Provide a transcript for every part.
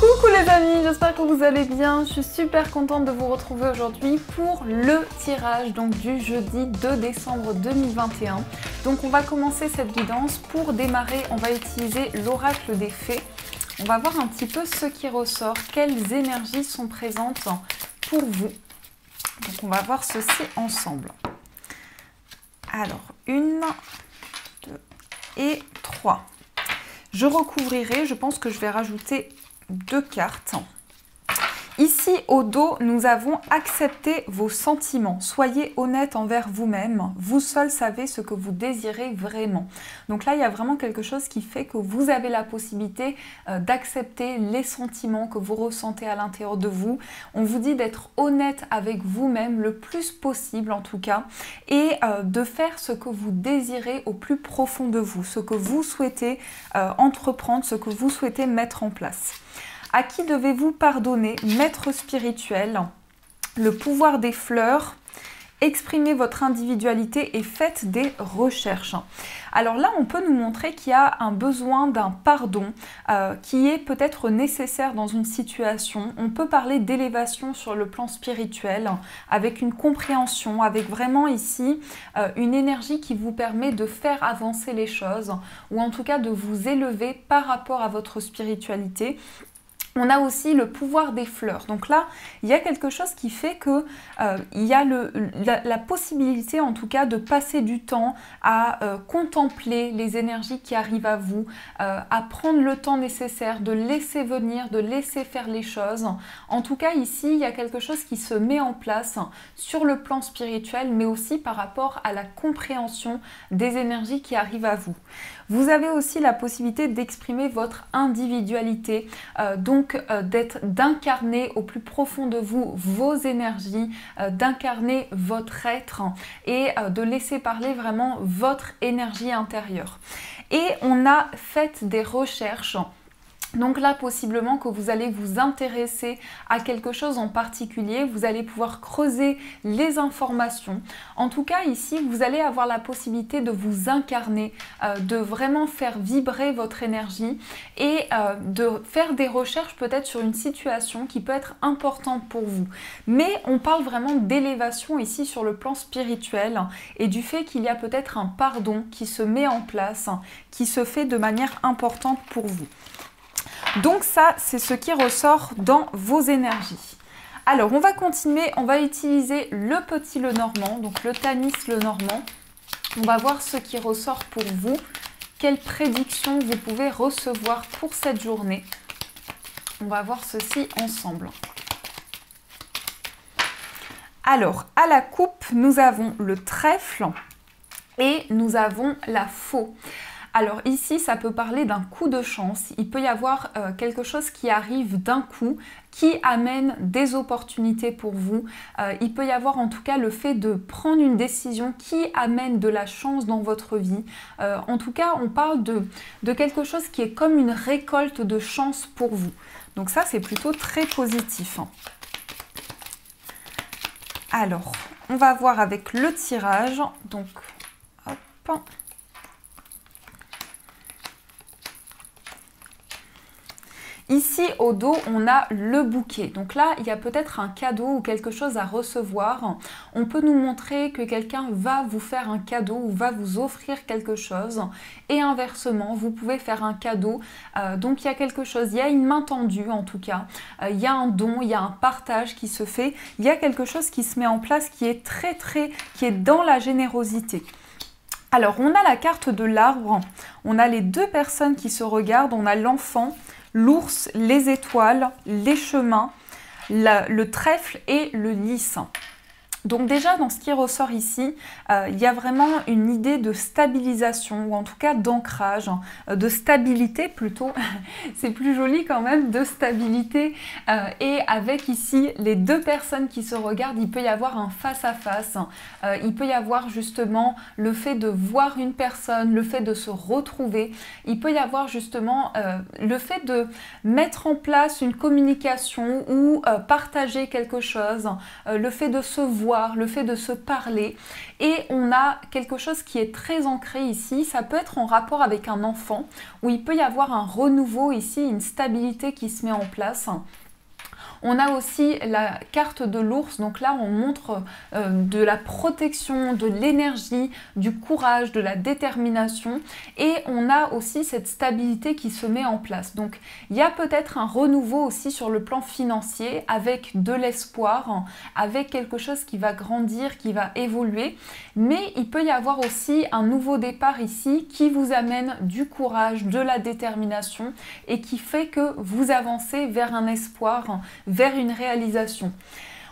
Coucou les amis, j'espère que vous allez bien. Je suis super contente de vous retrouver aujourd'hui pour le tirage donc du jeudi 2 décembre 2021. Donc on va commencer cette guidance. Pour démarrer, on va utiliser l'oracle des fées. On va voir un petit peu ce qui ressort, quelles énergies sont présentes pour vous. Donc on va voir ceci ensemble. Alors, 1, 2 et 3. Je recouvrirai, je pense que je vais rajouter 2 cartes. Ici, au dos, nous avons accepté vos sentiments. Soyez honnête envers vous-même. Vous seul savez ce que vous désirez vraiment. Donc là, il y a vraiment quelque chose qui fait que vous avez la possibilité d'accepter les sentiments que vous ressentez à l'intérieur de vous. On vous dit d'être honnête avec vous-même le plus possible en tout cas et de faire ce que vous désirez au plus profond de vous, ce que vous souhaitez entreprendre, ce que vous souhaitez mettre en place. À qui devez-vous pardonner? Maître spirituel, le pouvoir des fleurs, exprimez votre individualité et faites des recherches. Alors là, on peut nous montrer qu'il y a un besoin d'un pardon qui est peut-être nécessaire dans une situation. On peut parler d'élévation sur le plan spirituel, avec une compréhension, avec vraiment ici une énergie qui vous permet de faire avancer les choses, ou en tout cas de vous élever par rapport à votre spiritualité. On a aussi le pouvoir des fleurs. Donc là, il y a quelque chose qui fait que il y a la possibilité en tout cas de passer du temps à contempler les énergies qui arrivent à vous, à prendre le temps nécessaire, de laisser venir, de laisser faire les choses. En tout cas, ici, il y a quelque chose qui se met en place sur le plan spirituel, mais aussi par rapport à la compréhension des énergies qui arrivent à vous. Vous avez aussi la possibilité d'exprimer votre individualité, d'incarner au plus profond de vous vos énergies, d'incarner votre être et de laisser parler vraiment votre énergie intérieure. Et on a fait des recherches. Donc là, possiblement que vous allez vous intéresser à quelque chose en particulier, vous allez pouvoir creuser les informations. En tout cas, ici, vous allez avoir la possibilité de vous incarner, de vraiment faire vibrer votre énergie et de faire des recherches peut-être sur une situation qui peut être importante pour vous. Mais on parle vraiment d'élévation ici sur le plan spirituel et du fait qu'il y a peut-être un pardon qui se met en place, qui se fait de manière importante pour vous. Donc ça, c'est ce qui ressort dans vos énergies. Alors, on va continuer, on va utiliser le petit Lenormand, donc le Tanis Lenormand. On va voir ce qui ressort pour vous, quelles prédictions vous pouvez recevoir pour cette journée. On va voir ceci ensemble. Alors, à la coupe, nous avons le trèfle et nous avons la faux. Alors ici, ça peut parler d'un coup de chance. Il peut y avoir quelque chose qui arrive d'un coup, qui amène des opportunités pour vous. Il peut y avoir en tout cas le fait de prendre une décision qui amène de la chance dans votre vie. En tout cas, on parle de quelque chose qui est comme une récolte de chance pour vous. Donc ça, c'est plutôt très positif. Alors, on va voir avec le tirage. Donc, hop. Ici, au dos, on a le bouquet. Donc là, il y a peut-être un cadeau ou quelque chose à recevoir. On peut nous montrer que quelqu'un va vous faire un cadeau ou va vous offrir quelque chose. Et inversement, vous pouvez faire un cadeau. Donc il y a quelque chose, il y a une main tendue en tout cas. Il y a un don, il y a un partage qui se fait. Il y a quelque chose qui se met en place qui est qui est dans la générosité. Alors, on a la carte de l'arbre. On a les deux personnes qui se regardent. On a l'enfant, l'ours, les étoiles, les chemins, le trèfle et le lys. Donc déjà, dans ce qui ressort ici, il y a vraiment une idée de stabilisation, ou en tout cas d'ancrage, de stabilité plutôt, c'est plus joli quand même, de stabilité. Et avec ici les deux personnes qui se regardent, il peut y avoir un face-à-face, il peut y avoir justement le fait de voir une personne, le fait de se retrouver, il peut y avoir justement le fait de mettre en place une communication ou partager quelque chose, le fait de se voir, voir, le fait de se parler. Et on a quelque chose qui est très ancré ici. Ça peut être en rapport avec un enfant, où il peut y avoir un renouveau ici, une stabilité qui se met en place. On a aussi la carte de l'ours, donc là on montre de la protection, de l'énergie, du courage, de la détermination, et on a aussi cette stabilité qui se met en place. Donc il y a peut-être un renouveau aussi sur le plan financier avec de l'espoir, avec quelque chose qui va grandir, qui va évoluer, mais il peut y avoir aussi un nouveau départ ici qui vous amène du courage, de la détermination et qui fait que vous avancez vers un espoir, vers une réalisation.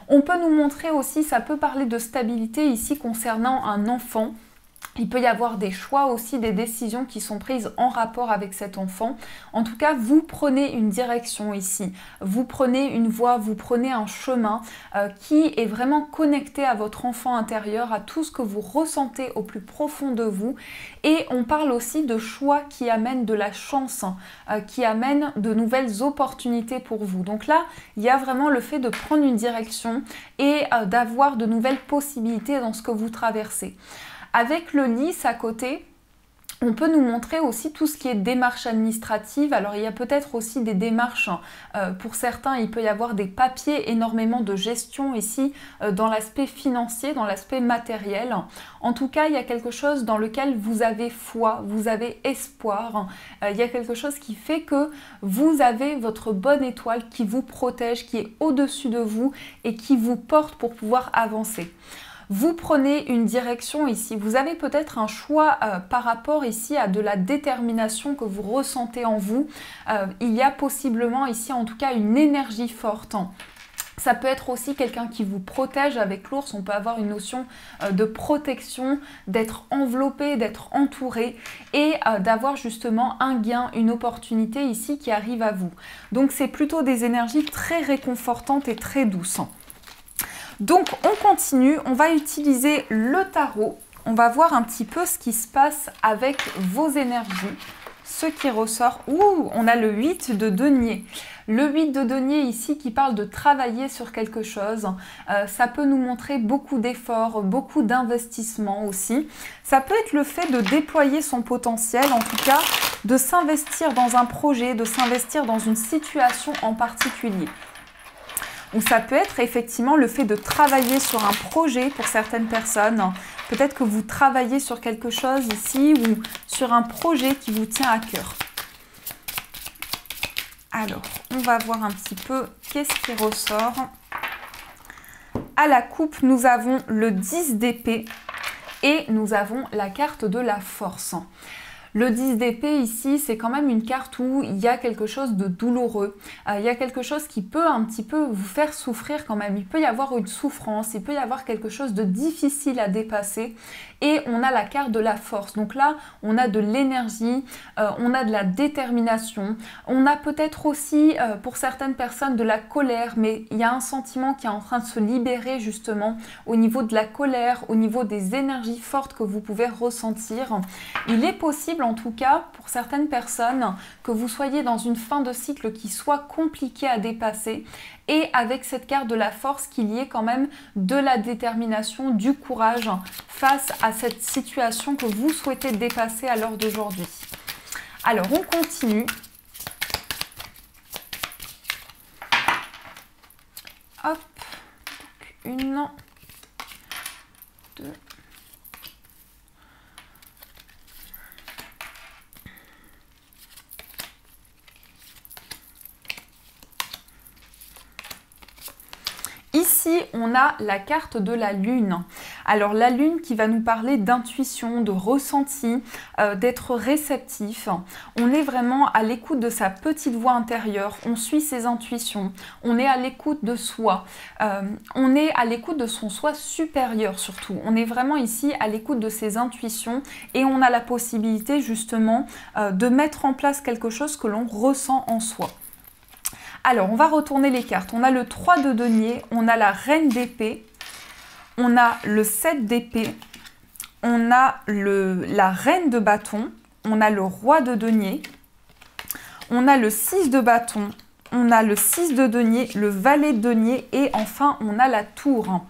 On peut nous montrer aussi, ça peut parler de stabilité ici concernant un enfant. Il peut y avoir des choix aussi, des décisions qui sont prises en rapport avec cet enfant. En tout cas, vous prenez une direction ici. Vous prenez une voie, vous prenez un chemin qui est vraiment connecté à votre enfant intérieur, à tout ce que vous ressentez au plus profond de vous. Et on parle aussi de choix qui amènent de la chance, qui amènent de nouvelles opportunités pour vous. Donc là, il y a vraiment le fait de prendre une direction et d'avoir de nouvelles possibilités dans ce que vous traversez. Avec le lys à côté, on peut nous montrer aussi tout ce qui est démarches administratives. Alors il y a peut-être aussi des démarches, pour certains il peut y avoir des papiers, énormément de gestion ici dans l'aspect financier, dans l'aspect matériel. En tout cas il y a quelque chose dans lequel vous avez foi, vous avez espoir. Il y a quelque chose qui fait que vous avez votre bonne étoile qui vous protège, qui est au-dessus de vous et qui vous porte pour pouvoir avancer. Vous prenez une direction ici, vous avez peut-être un choix par rapport ici à de la détermination que vous ressentez en vous. Il y a possiblement ici en tout cas une énergie forte. Ça peut être aussi quelqu'un qui vous protège avec l'ours, on peut avoir une notion de protection, d'être enveloppé, d'être entouré et d'avoir justement un gain, une opportunité ici qui arrive à vous. Donc c'est plutôt des énergies très réconfortantes et très douces. Donc on continue, on va utiliser le tarot, on va voir un petit peu ce qui se passe avec vos énergies, ce qui ressort. Ouh, on a le 8 de denier. Le 8 de denier ici qui parle de travailler sur quelque chose, ça peut nous montrer beaucoup d'efforts, beaucoup d'investissements aussi. Ça peut être le fait de déployer son potentiel, en tout cas de s'investir dans un projet, de s'investir dans une situation en particulier. Ou ça peut être effectivement le fait de travailler sur un projet pour certaines personnes. Peut-être que vous travaillez sur quelque chose ici ou sur un projet qui vous tient à cœur. Alors, on va voir un petit peu qu'est-ce qui ressort. À la coupe, nous avons le 10 d'épée et nous avons la carte de la force. Le 10 d'épée ici, c'est quand même une carte où il y a quelque chose de douloureux. Il y a quelque chose qui peut un petit peu vous faire souffrir quand même. Il peut y avoir une souffrance, il peut y avoir quelque chose de difficile à dépasser. Et on a la carte de la force. Donc là, on a de l'énergie, on a de la détermination. On a peut-être aussi, pour certaines personnes, de la colère. Mais il y a un sentiment qui est en train de se libérer justement au niveau de la colère, au niveau des énergies fortes que vous pouvez ressentir. Il est possible en tout cas pour certaines personnes que vous soyez dans une fin de cycle qui soit compliquée à dépasser et avec cette carte de la force qu'il y ait quand même de la détermination, du courage face à cette situation que vous souhaitez dépasser à l'heure d'aujourd'hui. Alors on continue. Hop, une, deux. Ici, on a la carte de la lune. Alors la lune qui va nous parler d'intuition, de ressenti, d'être réceptif. On est vraiment à l'écoute de sa petite voix intérieure, on suit ses intuitions, on est à l'écoute de soi, on est à l'écoute de son soi supérieur surtout. On est vraiment ici à l'écoute de ses intuitions et on a la possibilité justement de mettre en place quelque chose que l'on ressent en soi. Alors, on va retourner les cartes. On a le 3 de denier, on a la reine d'épée, on a le 7 d'épée, on a la reine de bâton, on a le roi de denier, on a le 6 de bâton, on a le 6 de denier, le valet de denier et enfin, on a la tour.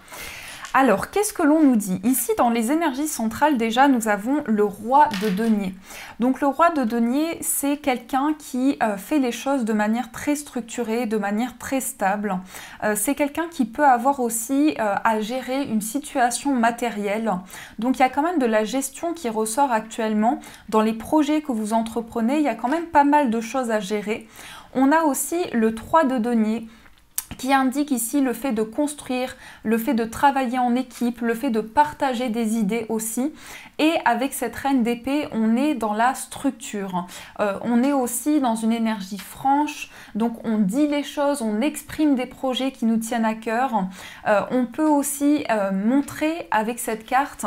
Alors, qu'est-ce que l'on nous dit? Ici, dans les énergies centrales, déjà, nous avons le roi de denier. Donc, le roi de denier, c'est quelqu'un qui fait les choses de manière très structurée, de manière très stable. C'est quelqu'un qui peut avoir aussi à gérer une situation matérielle. Donc, il y a quand même de la gestion qui ressort actuellement. Dans les projets que vous entreprenez, il y a quand même pas mal de choses à gérer. On a aussi le 3 de denier, qui indique ici le fait de construire, le fait de travailler en équipe, le fait de partager des idées aussi. Et avec cette reine d'épée, on est dans la structure. On est aussi dans une énergie franche, donc on dit les choses, on exprime des projets qui nous tiennent à cœur. On peut aussi montrer avec cette carte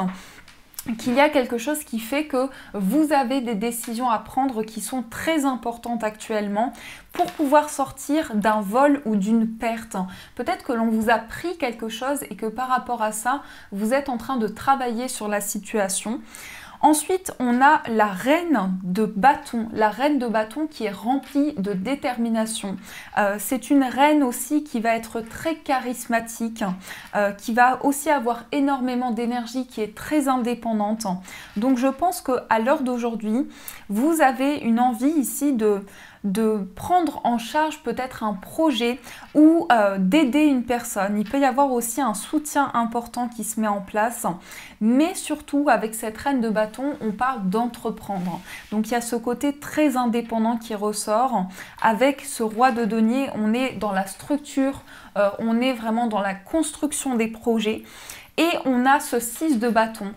qu'il y a quelque chose qui fait que vous avez des décisions à prendre qui sont très importantes actuellement pour pouvoir sortir d'un vol ou d'une perte. Peut-être que l'on vous a pris quelque chose et que par rapport à ça, vous êtes en train de travailler sur la situation. Ensuite, on a la reine de bâton qui est remplie de détermination. C'est une reine aussi qui va être très charismatique, qui va aussi avoir énormément d'énergie, qui est très indépendante. Donc je pense qu'à l'heure d'aujourd'hui, vous avez une envie ici de prendre en charge peut-être un projet ou d'aider une personne. Il peut y avoir aussi un soutien important qui se met en place, mais surtout avec cette reine de bâton, on parle d'entreprendre. Donc il y a ce côté très indépendant qui ressort. Avec ce roi de denier, on est dans la structure, on est vraiment dans la construction des projets et on a ce 6 de bâton.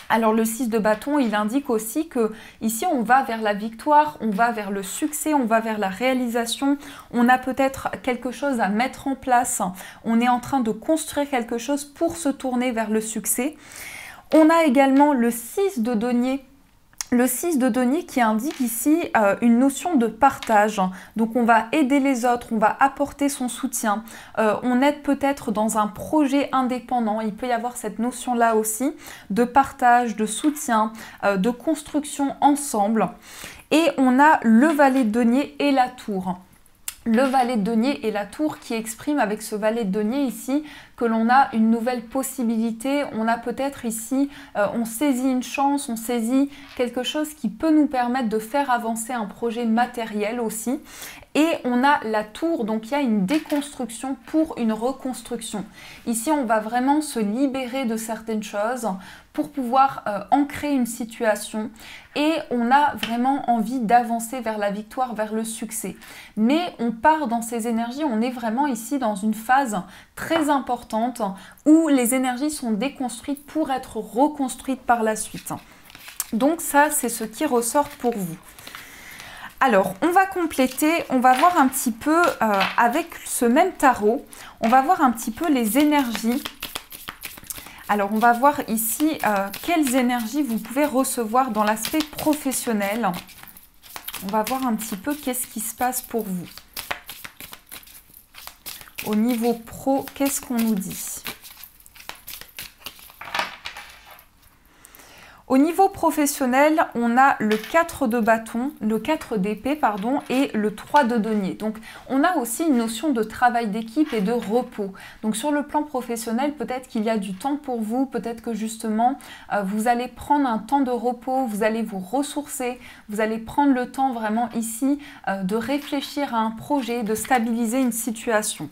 Alors le 6 de bâton, il indique aussi que ici on va vers la victoire, on va vers le succès, on va vers la réalisation, on a peut-être quelque chose à mettre en place, on est en train de construire quelque chose pour se tourner vers le succès. On a également le 6 de denier. Le 6 de denier qui indique ici une notion de partage. Donc on va aider les autres, on va apporter son soutien. On aide peut-être dans un projet indépendant. Il peut y avoir cette notion-là aussi de partage, de soutien, de construction ensemble. Et on a le valet de denier et la tour. Le valet de denier et la tour qui exprime avec ce valet de denier ici que l'on a une nouvelle possibilité, on a peut-être ici, on saisit une chance, on saisit quelque chose qui peut nous permettre de faire avancer un projet matériel aussi. Et on a la tour, donc il y a une déconstruction pour une reconstruction. Ici, on va vraiment se libérer de certaines choses pour pouvoir ancrer une situation et on a vraiment envie d'avancer vers la victoire, vers le succès. Mais on part dans ces énergies, on est vraiment ici dans une phase très importante où les énergies sont déconstruites pour être reconstruites par la suite. Donc ça, c'est ce qui ressort pour vous. Alors, on va compléter, on va voir un petit peu avec ce même tarot, on va voir un petit peu les énergies. Alors, on va voir ici quelles énergies vous pouvez recevoir dans l'aspect professionnel. On va voir un petit peu qu'est-ce qui se passe pour vous. Au niveau pro, qu'est-ce qu'on nous dit ? Au niveau professionnel, on a le 4 de bâton, le 4 d'épée, pardon, et le 3 de denier. Donc, on a aussi une notion de travail d'équipe et de repos. Donc, sur le plan professionnel, peut-être qu'il y a du temps pour vous, peut-être que justement, vous allez prendre un temps de repos, vous allez vous ressourcer, vous allez prendre le temps vraiment ici de réfléchir à un projet, de stabiliser une situation.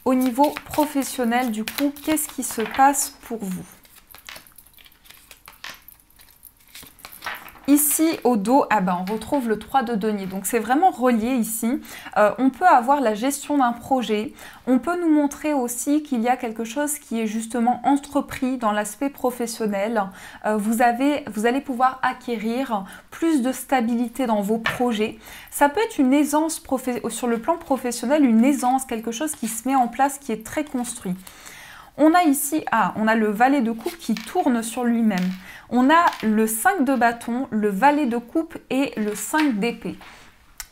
Au niveau professionnel, du coup, qu'est-ce qui se passe pour vous ? Ici, au dos, on retrouve le 3 de denier. Donc, c'est vraiment relié ici. On peut avoir la gestion d'un projet. On peut nous montrer aussi qu'il y a quelque chose qui est justement entrepris dans l'aspect professionnel. Vous allez pouvoir acquérir plus de stabilité dans vos projets. Ça peut être une aisance sur le plan professionnel, une aisance, quelque chose qui se met en place, qui est très construit. On a ici, on a le valet de coupe qui tourne sur lui-même. On a le 5 de bâton, le valet de coupe et le 5 d'épée.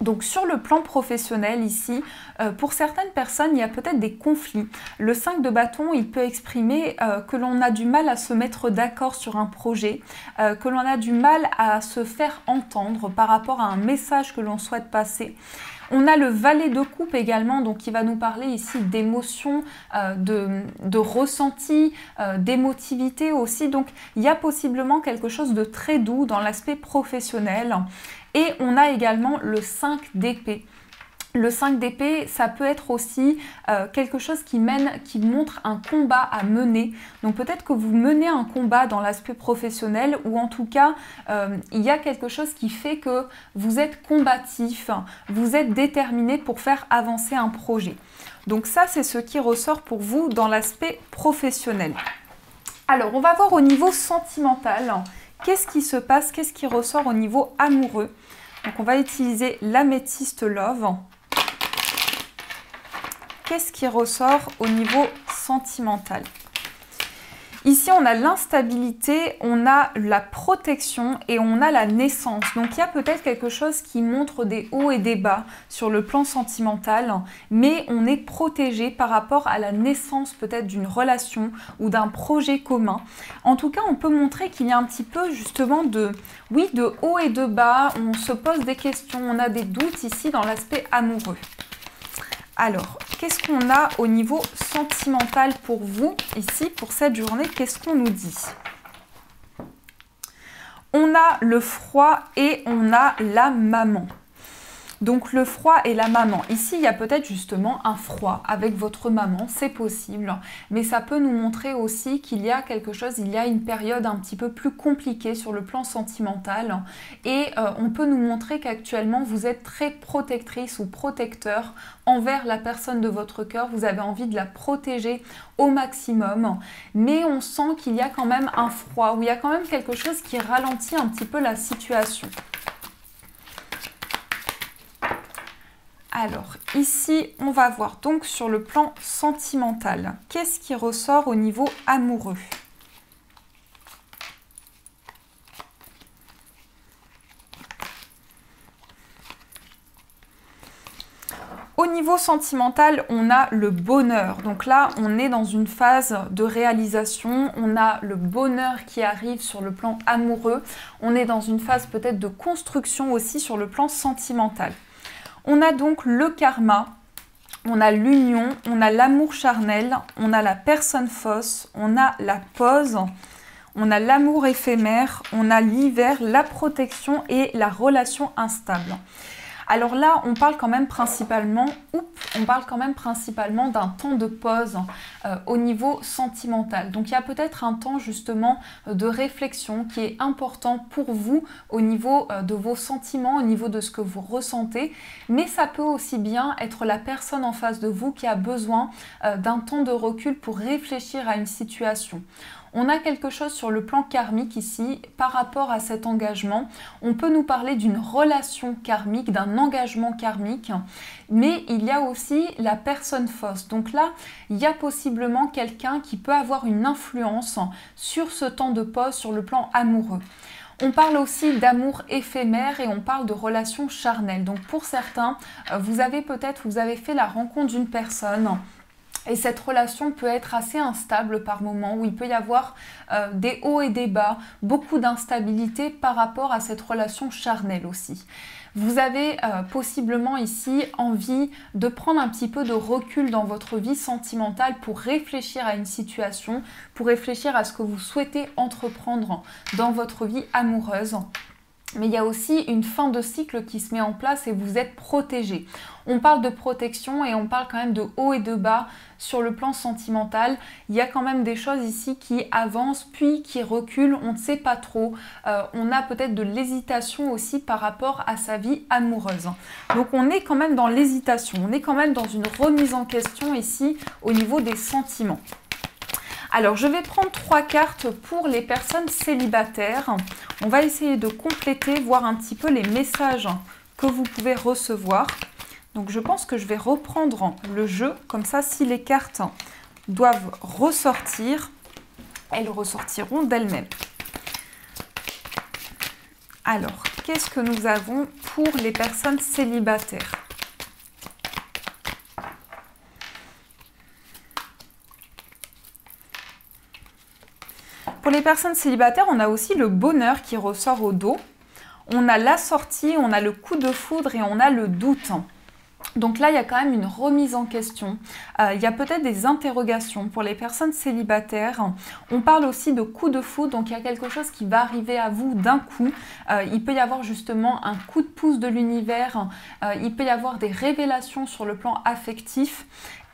Donc sur le plan professionnel ici, pour certaines personnes, il y a peut-être des conflits. Le 5 de bâton, il peut exprimer que l'on a du mal à se mettre d'accord sur un projet, que l'on a du mal à se faire entendre par rapport à un message que l'on souhaite passer. On a le valet de coupe également, donc qui va nous parler ici d'émotions, de ressenti, d'émotivité aussi. Donc il y a possiblement quelque chose de très doux dans l'aspect professionnel. Et on a également le 5 d'épée. Le 5 d'épée, ça peut être aussi quelque chose qui montre un combat à mener. Donc peut-être que vous menez un combat dans l'aspect professionnel ou en tout cas, il y a quelque chose qui fait que vous êtes combatif, vous êtes déterminé pour faire avancer un projet. Donc ça, c'est ce qui ressort pour vous dans l'aspect professionnel. Alors, on va voir au niveau sentimental. Qu'est-ce qui se passe? Qu'est-ce qui ressort au niveau amoureux? Donc on va utiliser l'améthyste Love. Qu'est-ce qui ressort au niveau sentimental? Ici, on a l'instabilité, on a la protection et on a la naissance. Donc, il y a peut-être quelque chose qui montre des hauts et des bas sur le plan sentimental, mais on est protégé par rapport à la naissance peut-être d'une relation ou d'un projet commun. En tout cas, on peut montrer qu'il y a un petit peu justement de hauts et de bas. On se pose des questions, on a des doutes ici dans l'aspect amoureux. Alors, qu'est-ce qu'on a au niveau sentimental pour vous, ici, pour cette journée? Qu'est-ce qu'on nous dit? On a le froid et on a la maman. Donc, le froid et la maman. Ici, il y a peut-être justement un froid avec votre maman, c'est possible. Mais ça peut nous montrer aussi qu'il y a quelque chose, il y a une période un petit peu plus compliquée sur le plan sentimental. Et on peut nous montrer qu'actuellement, vous êtes très protectrice ou protecteur envers la personne de votre cœur. Vous avez envie de la protéger au maximum. Mais on sent qu'il y a quand même un froid, où il y a quand même quelque chose qui ralentit un petit peu la situation. Alors, ici, on va voir donc sur le plan sentimental. Qu'est-ce qui ressort au niveau amoureux? Au niveau sentimental, on a le bonheur. Donc là, on est dans une phase de réalisation. On a le bonheur qui arrive sur le plan amoureux. On est dans une phase peut-être de construction aussi sur le plan sentimental. On a donc le karma, on a l'union, on a l'amour charnel, on a la personne fausse, on a la pause, on a l'amour éphémère, on a l'hiver, la protection et la relation instable. Alors là, on parle quand même principalement, d'un temps de pause au niveau sentimental. Donc il y a peut-être un temps justement de réflexion qui est important pour vous au niveau de vos sentiments, au niveau de ce que vous ressentez. Mais ça peut aussi bien être la personne en face de vous qui a besoin d'un temps de recul pour réfléchir à une situation. On a quelque chose sur le plan karmique ici par rapport à cet engagement. On peut nous parler d'une relation karmique, d'un engagement karmique, mais il y a aussi la personne fausse. Donc là, il y a possiblement quelqu'un qui peut avoir une influence sur ce temps de pause sur le plan amoureux. On parle aussi d'amour éphémère et on parle de relations charnelles. Donc pour certains, vous avez fait la rencontre d'une personne. Et cette relation peut être assez instable par moments, où il peut y avoir des hauts et des bas, beaucoup d'instabilité par rapport à cette relation charnelle aussi. Vous avez possiblement ici envie de prendre un petit peu de recul dans votre vie sentimentale pour réfléchir à une situation, pour réfléchir à ce que vous souhaitez entreprendre dans votre vie amoureuse. Mais il y a aussi une fin de cycle qui se met en place et vous êtes protégé. On parle de protection et on parle quand même de haut et de bas sur le plan sentimental. Il y a quand même des choses ici qui avancent puis qui reculent, on ne sait pas trop. On a peut-être de l'hésitation aussi par rapport à sa vie amoureuse. Donc on est quand même dans l'hésitation, on est quand même dans une remise en question ici au niveau des sentiments. Alors, je vais prendre 3 cartes pour les personnes célibataires. On va essayer de compléter, voir un petit peu les messages que vous pouvez recevoir. Donc, je pense que je vais reprendre le jeu. Comme ça, si les cartes doivent ressortir, elles ressortiront d'elles-mêmes. Alors, qu'est-ce que nous avons pour les personnes célibataires ? Pour les personnes célibataires, on a aussi le bonheur qui ressort au dos. On a la sortie, on a le coup de foudre et on a le doute. Donc là, il y a quand même une remise en question. Il y a peut-être des interrogations pour les personnes célibataires. On parle aussi de coup de foudre, donc il y a quelque chose qui va arriver à vous d'un coup. Il peut y avoir justement un coup de pouce de l'univers. Il peut y avoir des révélations sur le plan affectif.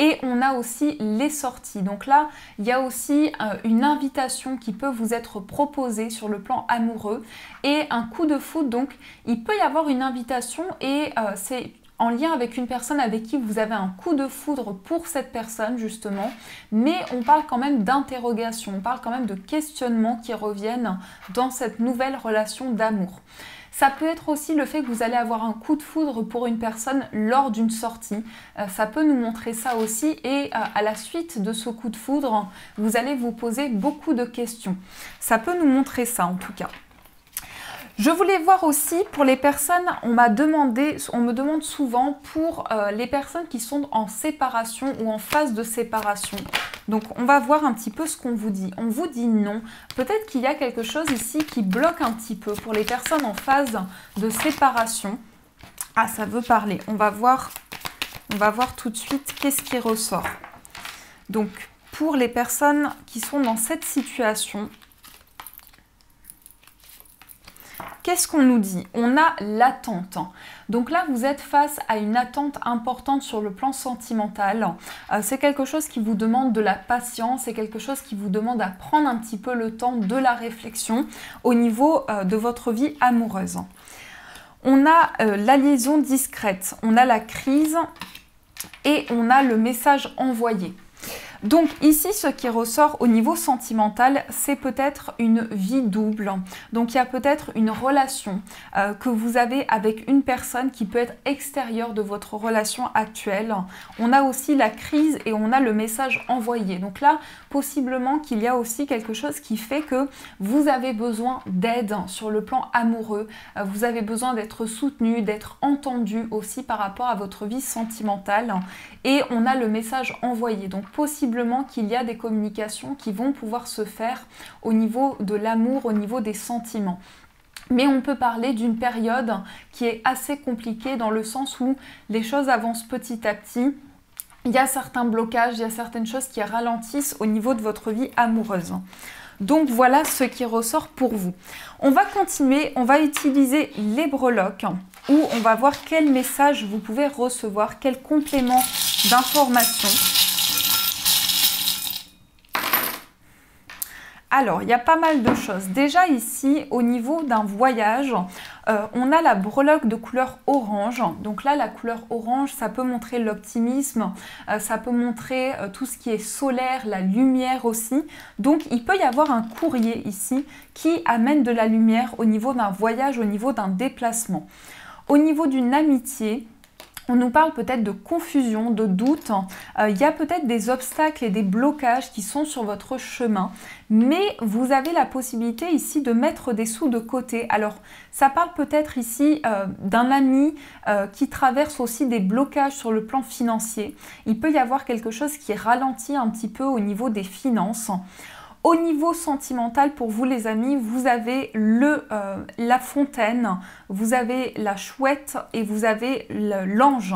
Et on a aussi les sorties. Donc là, il y a aussi une invitation qui peut vous être proposée sur le plan amoureux. Et un coup de foudre, donc il peut y avoir une invitation et c'est en lien avec une personne avec qui vous avez un coup de foudre pour cette personne justement, mais on parle quand même d'interrogation, on parle quand même de questionnements qui reviennent dans cette nouvelle relation d'amour. Ça peut être aussi le fait que vous allez avoir un coup de foudre pour une personne lors d'une sortie. Ça peut nous montrer ça aussi et à la suite de ce coup de foudre, vous allez vous poser beaucoup de questions. Ça peut nous montrer ça en tout cas. Je voulais voir aussi pour les personnes, on me demande souvent pour les personnes qui sont en séparation ou en phase de séparation. Donc on va voir un petit peu ce qu'on vous dit. On vous dit non. Peut-être qu'il y a quelque chose ici qui bloque un petit peu pour les personnes en phase de séparation. Ah, ça veut parler. On va voir tout de suite qu'est-ce qui ressort. Donc pour les personnes qui sont dans cette situation, qu'est-ce qu'on nous dit? On a l'attente. Donc là, vous êtes face à une attente importante sur le plan sentimental. C'est quelque chose qui vous demande de la patience, c'est quelque chose qui vous demande à prendre un petit peu le temps de la réflexion au niveau de votre vie amoureuse. On a la liaison discrète, on a la crise et on a le message envoyé. Donc ici, ce qui ressort au niveau sentimental, c'est peut-être une vie double. Donc il y a peut-être une relation que vous avez avec une personne qui peut être extérieure de votre relation actuelle. On a aussi la crise et on a le message envoyé. Donc là, possiblement qu'il y a aussi quelque chose qui fait que vous avez besoin d'aide sur le plan amoureux. Vous avez besoin d'être soutenu, d'être entendu aussi par rapport à votre vie sentimentale. Et on a le message envoyé. Donc possiblement qu'il y a des communications qui vont pouvoir se faire au niveau de l'amour, au niveau des sentiments. Mais on peut parler d'une période qui est assez compliquée dans le sens où les choses avancent petit à petit. Il y a certains blocages, il y a certaines choses qui ralentissent au niveau de votre vie amoureuse. Donc voilà ce qui ressort pour vous. On va continuer, on va utiliser les breloques où on va voir quel message vous pouvez recevoir, quel complément d'information. Alors, il y a pas mal de choses. Déjà ici, au niveau d'un voyage, on a la breloque de couleur orange. Donc là, la couleur orange, ça peut montrer l'optimisme, ça peut montrer tout ce qui est solaire, la lumière aussi. Donc, il peut y avoir un courrier ici qui amène de la lumière au niveau d'un voyage, au niveau d'un déplacement. Au niveau d'une amitié, on nous parle peut-être de confusion, de doute. Il y a peut-être des obstacles et des blocages qui sont sur votre chemin. Mais vous avez la possibilité ici de mettre des sous de côté. Alors, ça parle peut-être ici d'un ami qui traverse aussi des blocages sur le plan financier. Il peut y avoir quelque chose qui ralentit un petit peu au niveau des finances. Au niveau sentimental, pour vous les amis, vous avez la fontaine, vous avez la chouette et vous avez l'ange.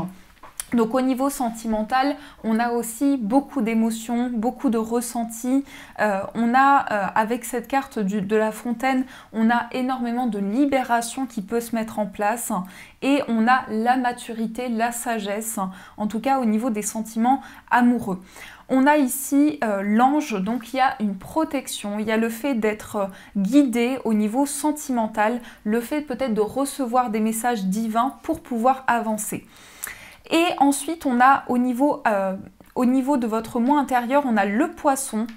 Donc au niveau sentimental, on a aussi beaucoup d'émotions, beaucoup de ressentis. Avec cette carte de la fontaine, on a énormément de libération qui peut se mettre en place. Et on a la maturité, la sagesse, en tout cas au niveau des sentiments amoureux. On a ici l'ange, donc il y a une protection, il y a le fait d'être guidé au niveau sentimental, le fait peut-être de recevoir des messages divins pour pouvoir avancer. Et ensuite, on a au niveau de votre moi intérieur, on a le poisson.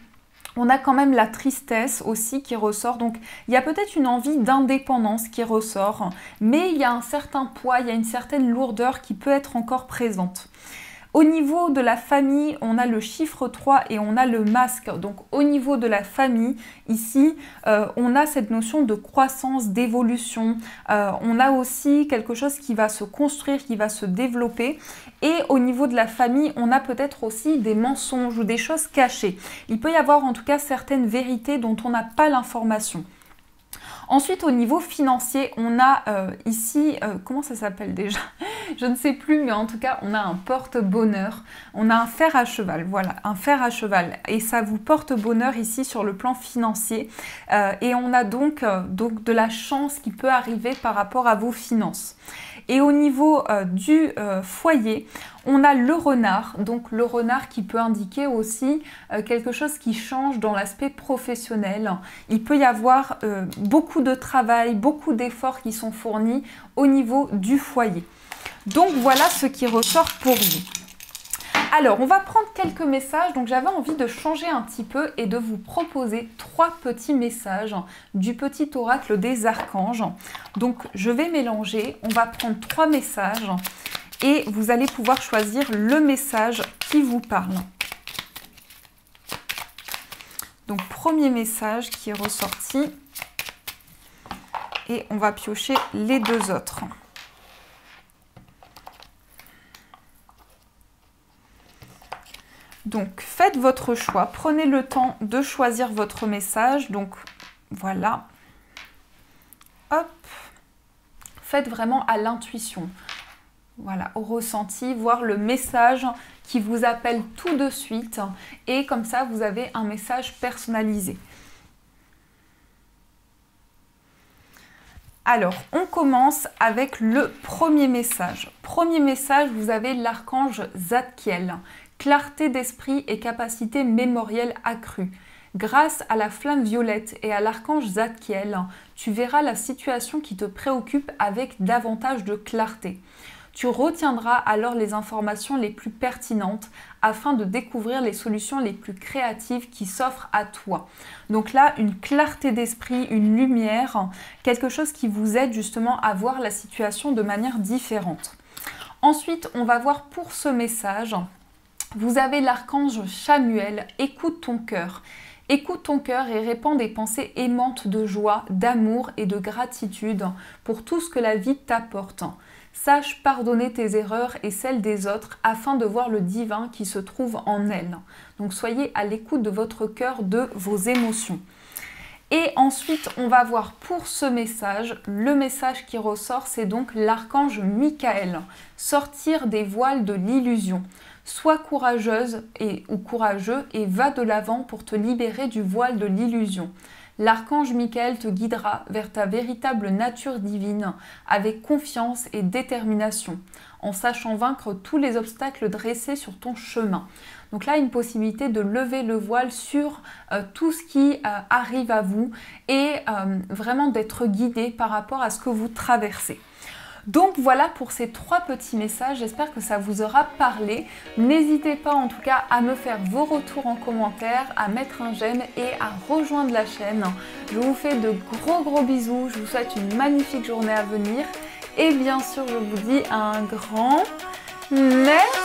On a quand même la tristesse aussi qui ressort. Donc, il y a peut-être une envie d'indépendance qui ressort. Mais il y a un certain poids, il y a une certaine lourdeur qui peut être encore présente. Au niveau de la famille, on a le chiffre 3 et on a le masque. Donc au niveau de la famille, ici, on a cette notion de croissance, d'évolution. On a aussi quelque chose qui va se construire, qui va se développer. Et au niveau de la famille, on a peut-être aussi des mensonges ou des choses cachées. Il peut y avoir en tout cas certaines vérités dont on n'a pas l'information. Ensuite, au niveau financier, on a ici, comment ça s'appelle déjà? Je ne sais plus, mais en tout cas, on a un porte-bonheur. On a un fer à cheval, voilà, un fer à cheval. Et ça vous porte bonheur ici sur le plan financier. Et on a donc de la chance qui peut arriver par rapport à vos finances. Et au niveau du foyer, on a le renard, donc le renard qui peut indiquer aussi quelque chose qui change dans l'aspect professionnel. Il peut y avoir beaucoup de travail, beaucoup d'efforts qui sont fournis au niveau du foyer. Donc voilà ce qui ressort pour vous. Alors, on va prendre quelques messages. Donc, j'avais envie de changer un petit peu et de vous proposer 3 petits messages du petit oracle des archanges. Donc, je vais mélanger. On va prendre 3 messages et vous allez pouvoir choisir le message qui vous parle. Donc, premier message qui est ressorti. Et on va piocher les 2 autres. Donc, faites votre choix, prenez le temps de choisir votre message. Donc, voilà. Hop. Faites vraiment à l'intuition. Voilà, au ressenti, voir le message qui vous appelle tout de suite. Et comme ça, vous avez un message personnalisé. Alors, on commence avec le premier message. Premier message, vous avez l'archange Zadkiel. Clarté d'esprit et capacité mémorielle accrue. Grâce à la flamme violette et à l'archange Zadkiel, tu verras la situation qui te préoccupe avec davantage de clarté. Tu retiendras alors les informations les plus pertinentes afin de découvrir les solutions les plus créatives qui s'offrent à toi. Donc là, une clarté d'esprit, une lumière, quelque chose qui vous aide justement à voir la situation de manière différente. Ensuite, on va voir pour ce message, vous avez l'archange Chamuel, écoute ton cœur. Écoute ton cœur et répands des pensées aimantes de joie, d'amour et de gratitude pour tout ce que la vie t'apporte. Sache pardonner tes erreurs et celles des autres afin de voir le divin qui se trouve en elles. Donc soyez à l'écoute de votre cœur, de vos émotions. Et ensuite, on va voir pour ce message, le message qui ressort, c'est donc l'archange Michael. Sortir des voiles de l'illusion. Sois courageuse ou courageux et va de l'avant pour te libérer du voile de l'illusion. L'archange Michael te guidera vers ta véritable nature divine avec confiance et détermination, en sachant vaincre tous les obstacles dressés sur ton chemin. Donc là, une possibilité de lever le voile sur tout ce qui arrive à vous et vraiment d'être guidé par rapport à ce que vous traversez. Donc voilà pour ces 3 petits messages, j'espère que ça vous aura parlé. N'hésitez pas en tout cas à me faire vos retours en commentaire, à mettre un j'aime et à rejoindre la chaîne. Je vous fais de gros bisous, je vous souhaite une magnifique journée à venir et bien sûr je vous dis un grand merci.